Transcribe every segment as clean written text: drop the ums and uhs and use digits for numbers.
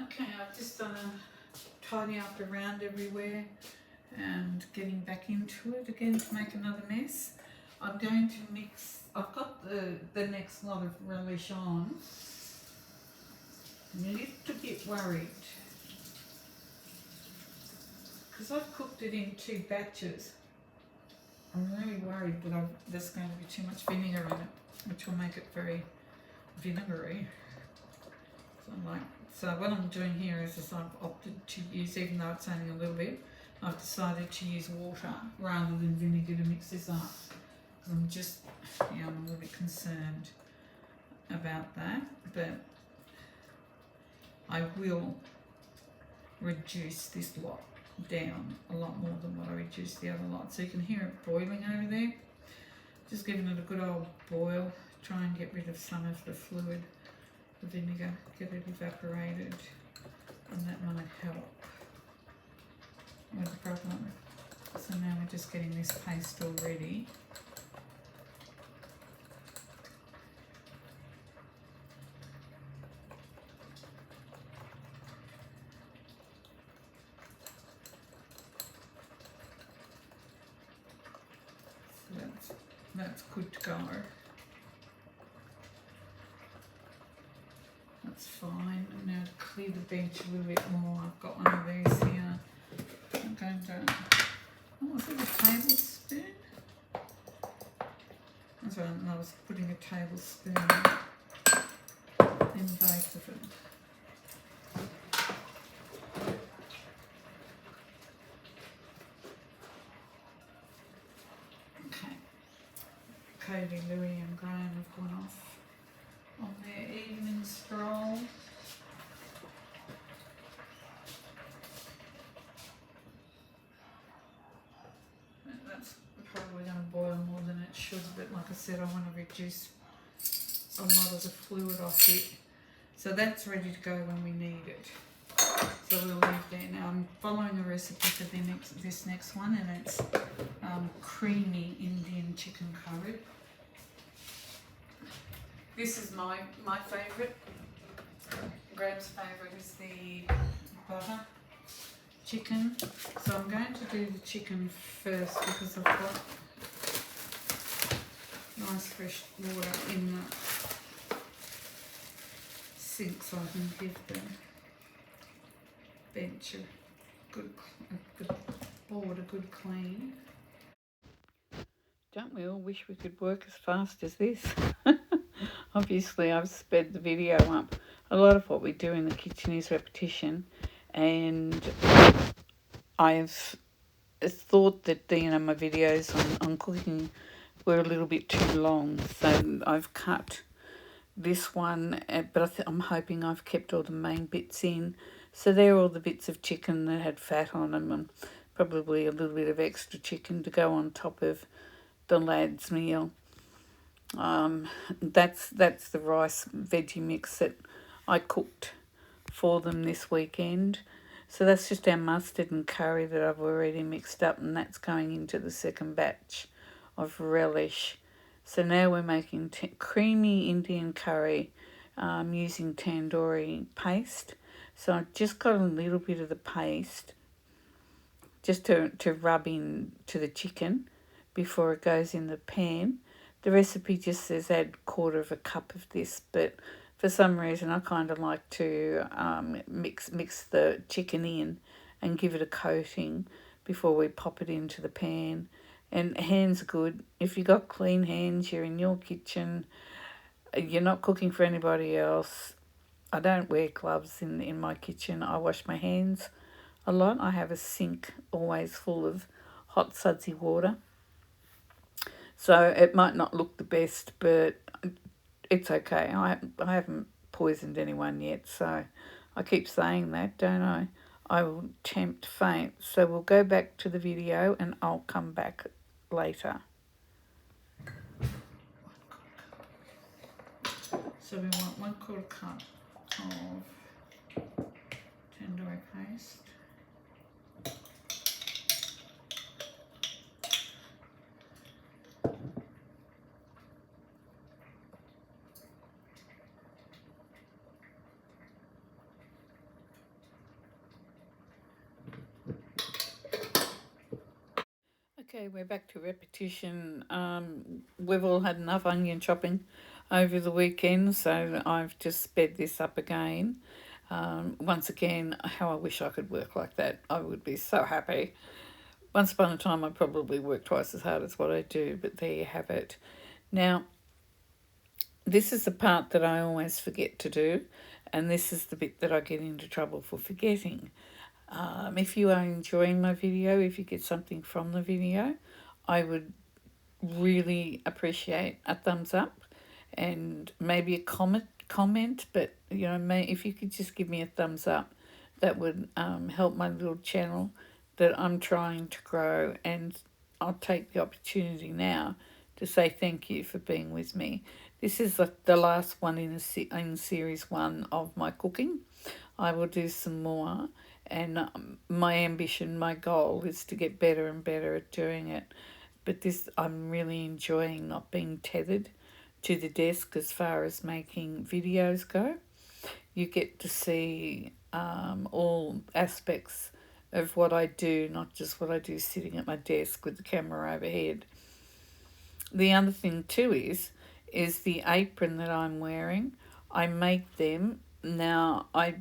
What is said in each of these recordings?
Okay, I've just done a tidy up around everywhere and getting back into it again to make another mess. I'm going to mix, I've got the next lot of relish on. I'm a little bit worried because I've cooked it in 2 batches. I'm really worried that there's going to be too much vinegar in it, which will make it very vinegary. So what I'm doing here is I've opted to use, even though it's only a little bit, I've decided to use water rather than vinegar to mix this up. Because I'm just, I'm a little bit concerned about that. But I will reduce this lot down a lot more than what I reduced the other lot. So you can hear it boiling over there. Just giving it a good old boil. Try and get rid of some of the fluid. The vinegar, get it evaporated, and that might help with the problem. So now we're just getting this paste all ready. So that's good to go. That's fine. And now to clear the bench a little bit more, I've got one of these here. I'm going to, oh, is it a tablespoon? That's right, I was putting a tablespoon in both of them. Okay. Cody, Louie and Graham have gone off on their evening stroll. That's probably going to boil more than it should, but like I said, I want to reduce a lot of the fluid off it. So that's ready to go when we need it. So we'll leave there. Now I'm following a recipe for this next one, and it's creamy Indian chicken curry. This is my favourite. Graham's favourite is the butter chicken. So I'm going to do the chicken first because I've got nice fresh water in the sink, so I can give the bench a good board, a good clean. Don't we all wish we could work as fast as this? Obviously I've sped the video up. A lot of what we do in the kitchen is repetition, and I've thought that my videos on cooking were a little bit too long, so I've cut this one, but I'm hoping I've kept all the main bits in. So they're all the bits of chicken that had fat on them, and probably a little bit of extra chicken to go on top of the lad's meal. That's the rice veggie mix that I cooked for them this weekend. So that's just our mustard and curry that I've already mixed up, and that's going into the second batch of relish. So now we're making creamy Indian curry using tandoori paste. So I've just got a little bit of the paste just to rub in to the chicken before it goes in the pan. The recipe just says add 1/4 cup of this, but for some reason I kind of like to mix the chicken in and give it a coating before we pop it into the pan. And hands are good. If you've got clean hands, you're in your kitchen, you're not cooking for anybody else. I don't wear gloves in my kitchen. I wash my hands a lot. I have a sink always full of hot sudsy water. So it might not look the best, but it's okay. I haven't poisoned anyone yet, so I keep saying that, don't I? I will tempt fate. So we'll go back to the video and I'll come back later. So we want 1/4 cup of tandoori paste. Okay, we're back to repetition. We've all had enough onion chopping over the weekend, so I've just sped this up again. Once again, how I wish I could work like that. I would be so happy. Once upon a time, I probably worked twice as hard as what I do, but there you have it. Now, this is the part that I always forget to do, and this is the bit that I get into trouble for forgetting. If you are enjoying my video, if you get something from the video, I would really appreciate a thumbs up and maybe a comment, but if you could just give me a thumbs up, that would help my little channel that I'm trying to grow. And I'll take the opportunity now to say thank you for being with me. This is the last one in series 1 of my cooking. I will do some more, and my ambition, my goal is to get better and better at doing it. But this, I'm really enjoying not being tethered to the desk as far as making videos go. You get to see all aspects of what I do, not just what I do sitting at my desk with the camera overhead. The other thing too is the apron that I'm wearing. I make them. Now, I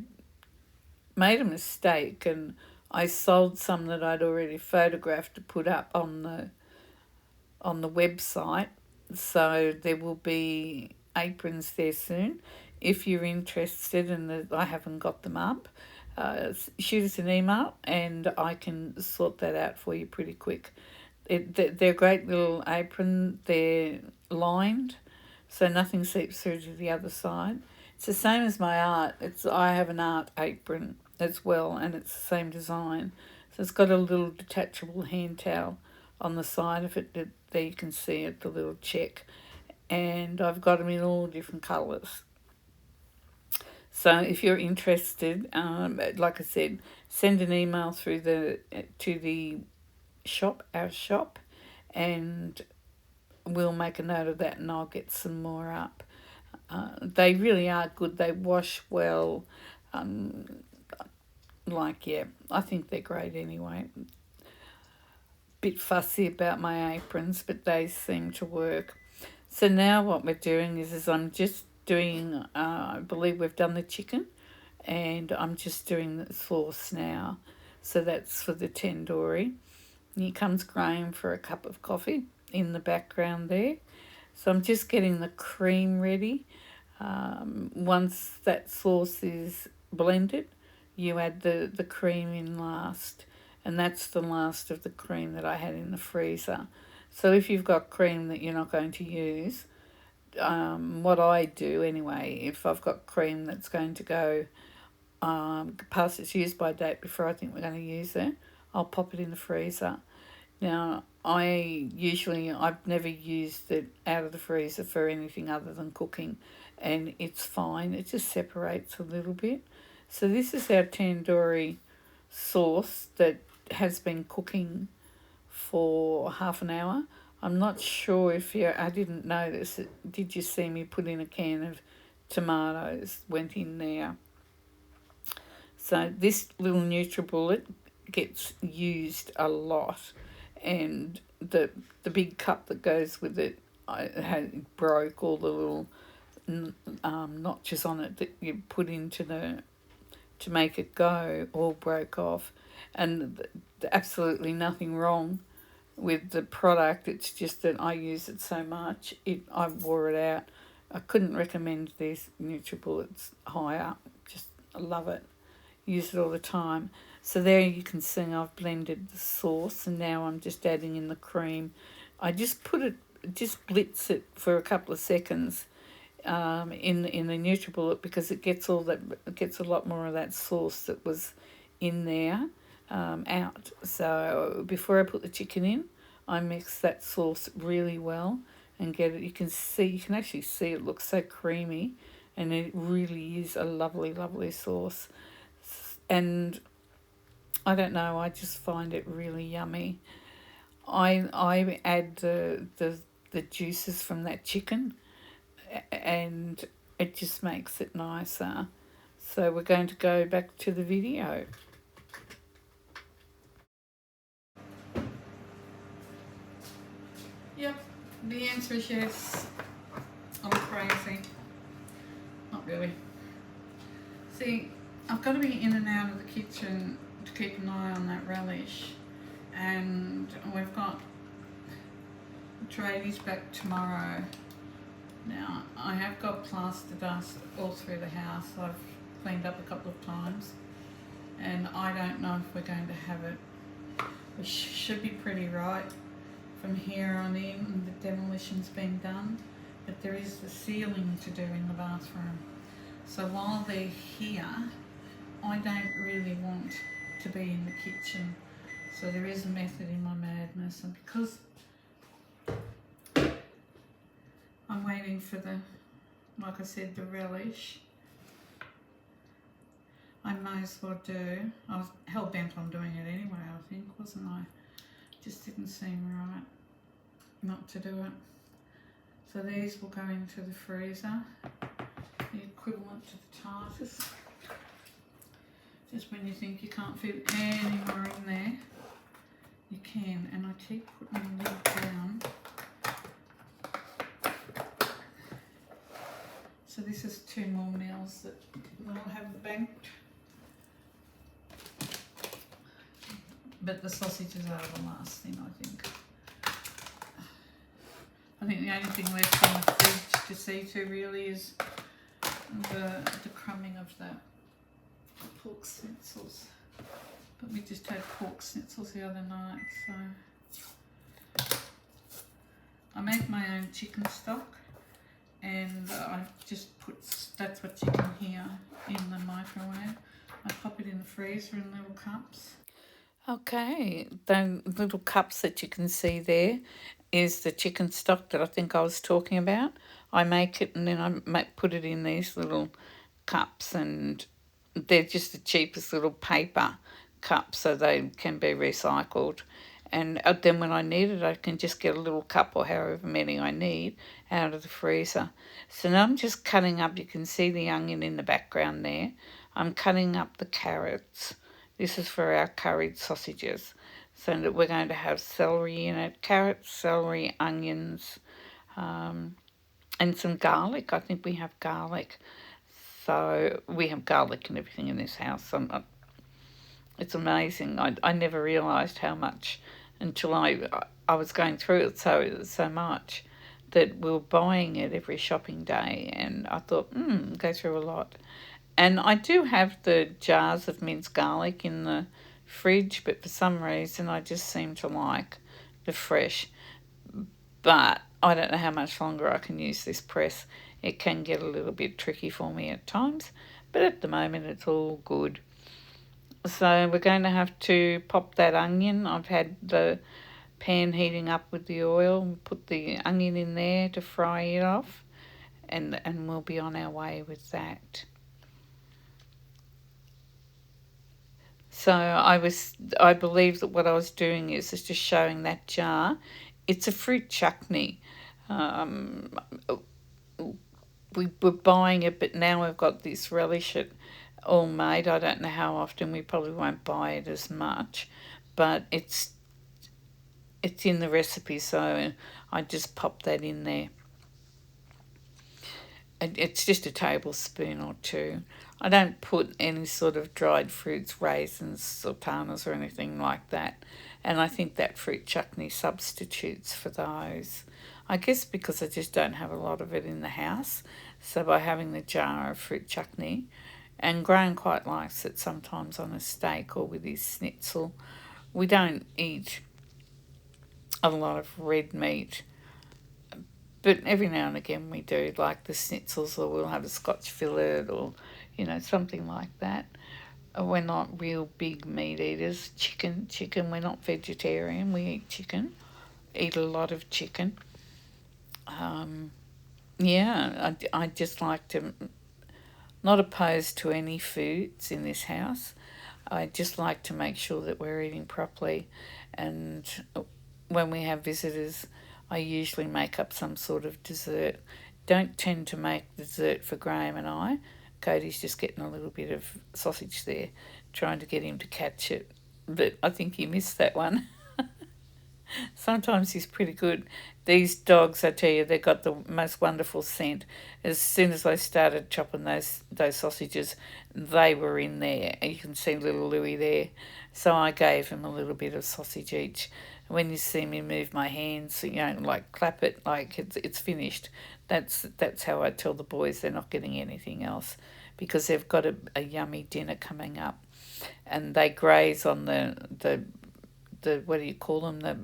made a mistake and I sold some that I'd already photographed to put up on the website, so there will be aprons there soon. If you're interested and I haven't got them up, shoot us an email and I can sort that out for you pretty quick. They're a great little apron. They're lined, so nothing seeps through to the other side. It's the same as my art. I have an art apron as well, and it's the same design. So it's got a little detachable hand towel on the side of it. There you can see it, the little check. And I've got them in all different colours. So if you're interested, like I said, send an email through to the shop, our shop, and we'll make a note of that and I'll get some more up. They really are good. They wash well. I think they're great anyway. Bit fussy about my aprons, but they seem to work. So now what we're doing is I'm just doing, I believe we've done the chicken, and I'm just doing the sauce now. So that's for the tandoori. And here comes Graham for a cup of coffee in the background there. So I'm just getting the cream ready. Once that sauce is blended, you add the cream in last. And that's the last of the cream that I had in the freezer. So if you've got cream that you're not going to use, what I do anyway, if I've got cream that's going to go past its use by date before I think we're going to use it, I'll pop it in the freezer. Now, I've never used it out of the freezer for anything other than cooking, and it's fine. It just separates a little bit. So this is our tandoori sauce that has been cooking for half an hour. I'm not sure I didn't notice it. Did you see me put in a can of tomatoes? Went in there. So this little NutriBullet gets used a lot, and the big cup that goes with it, broke all the little notches on it that you put into to make it go, all broke off, and absolutely nothing wrong with the product. It's just that I use it so much, I wore it out. I couldn't recommend these NutriBullets higher. Just love it. Use it all the time. So there you can see I've blended the sauce, and now I'm just adding in the cream. I just blitz it for a couple of seconds in the NutriBullet, because it gets a lot more of that sauce that was in there out. So before I put the chicken in, I mix that sauce really well and get it. You can actually see it looks so creamy, and it really is a lovely, lovely sauce. And I don't know, I just find it really yummy. I add the juices from that chicken, and it just makes it nicer. So we're going to go back to the video. The answer is yes. I'm crazy. Not really. See, I've got to be in and out of the kitchen to keep an eye on that relish. And we've got tradies back tomorrow. Now, I have got plaster dust all through the house. I've cleaned up a couple of times. And I don't know if we're going to have it. We should be pretty right from here on in. The demolition's been done. But there is the ceiling to do in the bathroom. So while they're here, I don't really want to be in the kitchen. So there is a method in my madness. And because I'm waiting for the, like I said, the relish, I may as well do. I was hell bent on doing it anyway, I think, wasn't I? Just didn't seem right not to do it. So these will go into the freezer, the equivalent to the Tartars. Just when you think you can't fit any more in there, you can. And I keep putting the lid down. So this is 2 more meals that we'll have banked. But the sausages are the last thing, I think. I think the only thing left in the fridge to see to really is the crumbing of the pork schnitzels. But we just had pork schnitzels the other night, so I make my own chicken stock, and I just put, that's what you can hear, in the microwave. I pop it in the freezer in little cups. Okay, the little cups that you can see there is the chicken stock that I think I was talking about. I make it and then I put it in these little cups, and they're just the cheapest little paper cups, so they can be recycled. And then when I need it, I can just get a little cup or however many I need out of the freezer. So now I'm just cutting up, you can see the onion in the background there. I'm cutting up the carrots. This is for our curried sausages. So that we're going to have celery in it, carrots, celery, onions, and some garlic. I think we have garlic. So we have garlic and everything in this house. It's amazing. I never realised how much until I was going through it so much that we were buying it every shopping day, and I thought, go through a lot. And I do have the jars of minced garlic in the fridge, but for some reason I just seem to like the fresh. But I don't know how much longer I can use this press. It can get a little bit tricky for me at times, but at the moment it's all good. So we're going to have to pop that onion. I've had the pan heating up with the oil, put the onion in there to fry it off, and we'll be on our way with that. So I believe that what I was doing is just showing that jar. It's a fruit chutney. We were buying it, but now we've got this relish it all made. I don't know how often. We probably won't buy it as much, but it's in the recipe, so I just pop that in there. And it's just a tablespoon or 2. I don't put any sort of dried fruits, raisins, sultanas or anything like that. And I think that fruit chutney substitutes for those. I guess because I just don't have a lot of it in the house. So by having the jar of fruit chutney, and Graham quite likes it sometimes on a steak or with his schnitzel. We don't eat a lot of red meat, but every now and again we do, like the schnitzels, or we'll have a Scotch fillet or, something like that. We're not real big meat eaters. Chicken, we're not vegetarian. We eat chicken, eat a lot of chicken. I just like to, not opposed to any foods in this house. I just like to make sure that we're eating properly. And when we have visitors, I usually make up some sort of dessert. Don't tend to make dessert for Graham and I. Cody's just getting a little bit of sausage there, trying to get him to catch it. But I think he missed that one. Sometimes he's pretty good. These dogs, I tell you, they got the most wonderful scent. As soon as I started chopping those sausages, they were in there. And you can see little Louis there. So I gave him a little bit of sausage each. When you see me move my hands, like clap it like it's finished. That's how I tell the boys they're not getting anything else, because they've got a yummy dinner coming up, and they graze on the what do you call them, the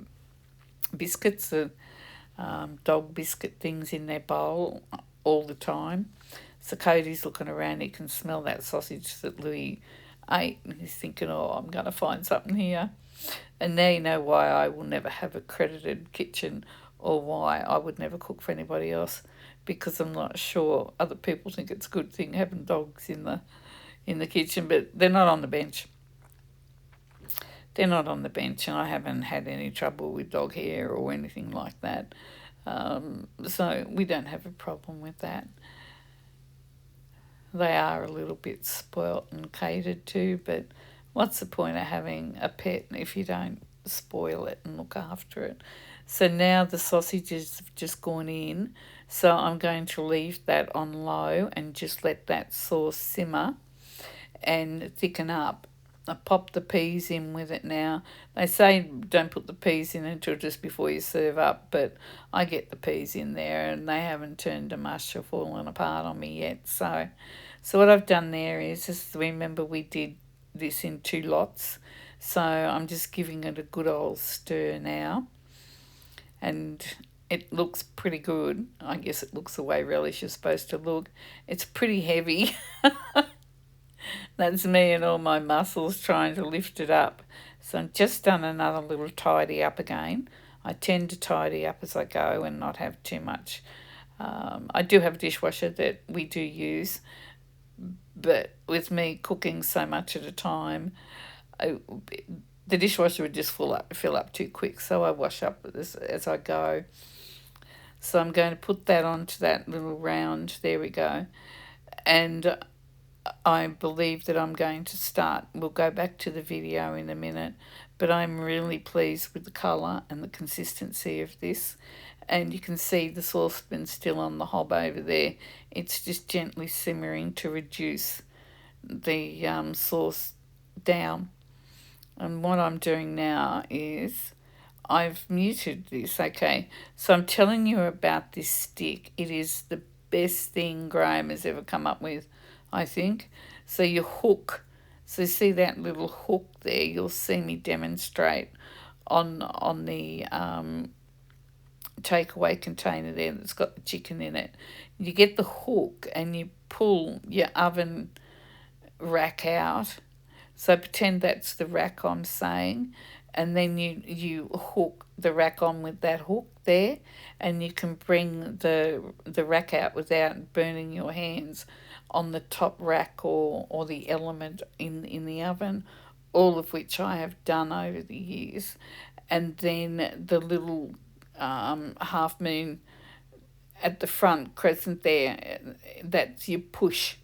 biscuits, the dog biscuit things in their bowl all the time. So Cody's looking around, he can smell that sausage that Louis ate, and he's thinking, oh, I'm going to find something here. And now you know why I will never have a credited kitchen, or why I would never cook for anybody else, because I'm not sure other people think it's a good thing having dogs in the kitchen, but they're not on the bench. They're not on the bench, and I haven't had any trouble with dog hair or anything like that. So we don't have a problem with that. They are a little bit spoilt and catered to, but what's the point of having a pet if you don't spoil it and look after it? So now the sausages have just gone in, so I'm going to leave that on low and just let that sauce simmer and thicken up. I pop the peas in with it now. They say don't put the peas in until just before you serve up, but I get the peas in there and they haven't turned to mush or fallen apart on me yet. So what I've done there is, just remember we did this in 2 lots, so I'm just giving it a good old stir now, and it looks pretty good. I guess it looks the way relish is supposed to look. It's pretty heavy. That's me and all my muscles trying to lift it up. So I've just done another little tidy up again. I tend to tidy up as I go and not have too much. I do have a dishwasher that we do use, but with me cooking so much at a time, the dishwasher would just fill up too quick. So I wash up as I go. So I'm going to put that onto that little round. There we go. And I believe that I'm going to start. We'll go back to the video in a minute, but I'm really pleased with the colour and the consistency of this. And you can see the saucepan still on the hob over there. It's just gently simmering to reduce the sauce down. And what I'm doing now is I've muted this, okay? So I'm telling you about this stick. It is the best thing Graham has ever come up with, I think. So you hook. So see that little hook there? You'll see me demonstrate on the takeaway container there that's got the chicken in it. You get the hook and you pull your oven rack out. So pretend that's the rack I'm saying, and then you hook the rack on with that hook there, and you can bring the rack out without burning your hands on the top rack or the element in the oven, all of which I have done over the years. And then the little half moon at the front crescent there, that's you push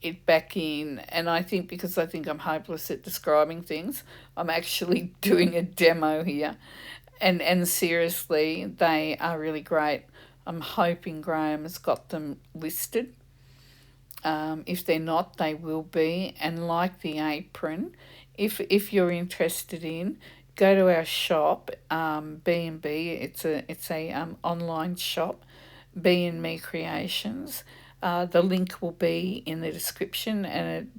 it back in. And I think, because I think I'm hopeless at describing things, I'm actually doing a demo here. And seriously, they are really great. I'm hoping Graham has got them listed. If they're not, they will be. And like the apron, if you're interested in, go to our shop, B&B. It's a online shop, B&Me Creations. The link will be in the description, and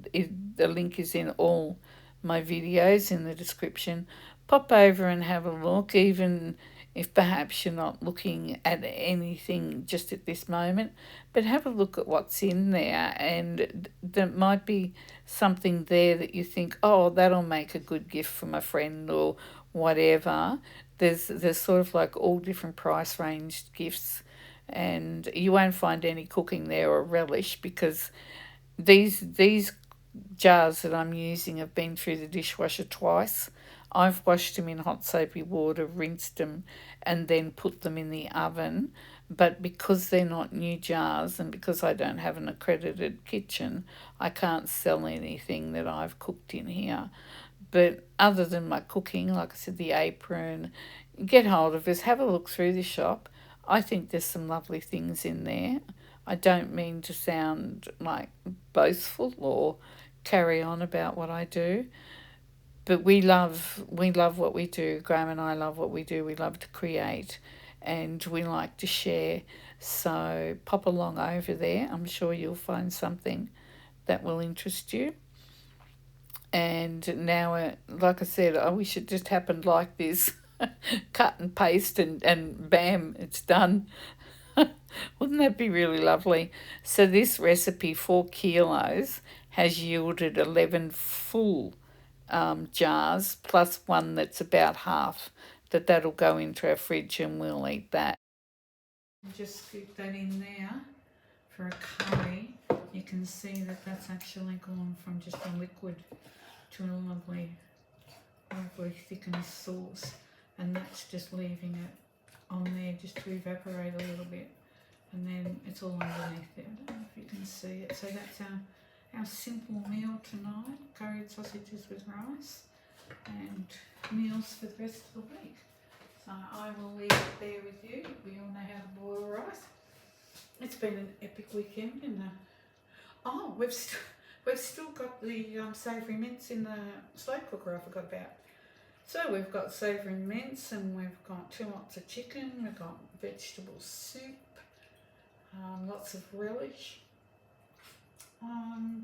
the link is in all my videos in the description. Pop over and have a look, even if perhaps you're not looking at anything just at this moment, but have a look at what's in there, and there might be something there that you think, oh, that'll make a good gift from a friend or whatever. There's sort of like all different price range gifts, and you won't find any cooking there or relish, because these jars that I'm using have been through the dishwasher twice. I've washed them in hot soapy water, rinsed them, and then put them in the oven. But because they're not new jars, and because I don't have an accredited kitchen, I can't sell anything that I've cooked in here. But other than my cooking, like I said, the apron, get hold of us, have a look through the shop. I think there's some lovely things in there. I don't mean to sound like boastful or carry on about what I do, but we love what we do. Graham and I love what we do. We love to create, and we like to share. So pop along over there. I'm sure you'll find something that will interest you. And now, like I said, I wish it just happened like this. Cut and paste, and bam, it's done. Wouldn't that be really lovely? So this recipe, 4 kilos, has yielded 11 full jars, plus one that's about half. That'll go into our fridge and we'll eat that. Just scoop that in there for a curry. You can see that that's actually gone from just a liquid to a lovely thickened sauce, and that's just leaving it on there just to evaporate a little bit, and then it's all underneath there. I don't know if you can see it. So that's our simple meal tonight: curried sausages with rice, and meals for the rest of the week. So I will leave it there with you. We all know how to boil rice. It's been an epic weekend, and we've still got the savoury mince in the slow cooker. I forgot about. So we've got savoury mince, and we've got 2 lots of chicken. We've got vegetable soup, lots of relish. I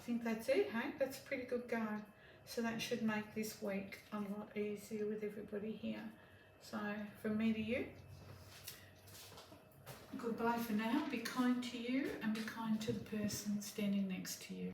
think that's it. Hey, that's a pretty good go. So that should make this week a lot easier with everybody here. So from me to you, goodbye for now. Be kind to you and be kind to the person standing next to you.